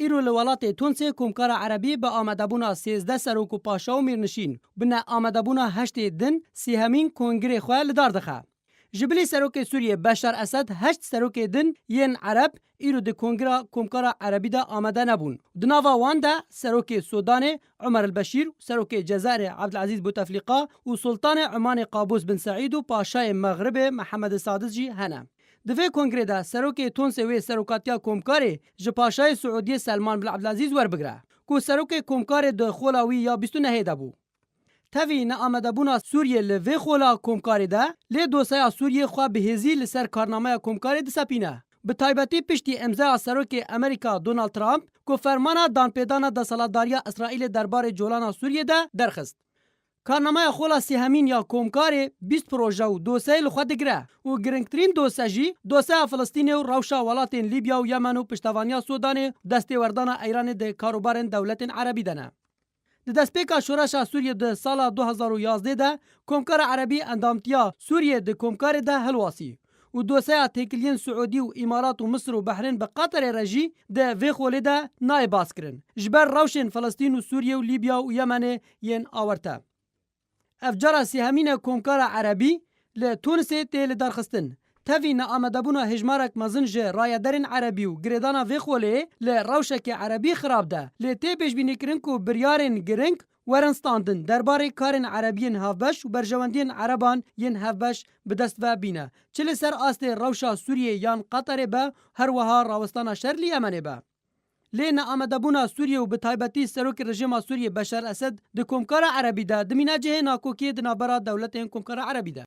ایرو لولاتی تونسی کمکار عربی به آمدبونا 13 سروک و پاشا و میرنشین بنا آمدبونا 8 دن سیهمین کنگره خواه لدار دخه. جبلی سروک سوریه بشار اسد 8 سروک دن ین عرب ایرو ده کنگره کمکار عربی ده آمده نبون. دناوا وان ده سروک سودان عمر البشیر، سروک جزائر عبدالعزیز بوتفلیقا و سلطان عمان قابوس بن سعید و پاشای مغرب محمد سادس جی هنه. دوی کنگره ده سروک تونس و سروکاتیا کمکاری جپاشای سعودی سلمان بن عبدالعزیز ور بگره کو سروک کمکار ده خولاوی یا 29 ده بو. تاوی نه آمده بونا سوریه لوی خولا کمکاری ده لی دوسای سوریه خواه بهزی لسر کارنامه کمکاری ده سپینه. به تایبتی پشتی امضای سروک امریکا دونالد ترامپ کو فرمانا دان پیدانا ده سالاداریا اسرائیل دربار جولان سوریه ده درخست. کارنامه خولا سیهمین یا کمکاری 20 پروژه و دوسای لخوا دگره و گرنگترین دوسه جی دوسه فلسطین و روشا ولاتین لیبیا و یمن و پشتوانیا سودان دستی وردان ایران ده کاروبارن دولت عربی دنه. د دستپیکا شورش سوریه د سال 2011 ده کمکار عربی اندامتیا سوریه د کمکار ده هلواسی و دوسه تکلین سعودی و امارات و مصر و بحرین به قطر رژی ده وی خولی ده نای باز کرن جبر روشن فلسطین و سوریه و لیبیا و یمن ین آورته. افجار سیهمین کمکار عربی ل تونس تیل درخستن تاوی نه آمده بونا هجمارک مزنج رایدرین عربی و گریدانا وی خولی ل روشک عربی خراب ده ل تی پیش بینی کرن کو بریارن گرنگ ورنستاندن درباره کارن عربین هفبش و برجواندین عربان ین هفبش بدست و بینه چلی سر آست روشا سوریه یان قطر به هر وها راوستانا شرلی یمنه به. لین آمده بونا سوریه و به تایبتی سروک رژیم سوریه بشار اسد د کمکار عربی ده دمینه جه ناکوکی د نابرا دولت کمکار عربی ده.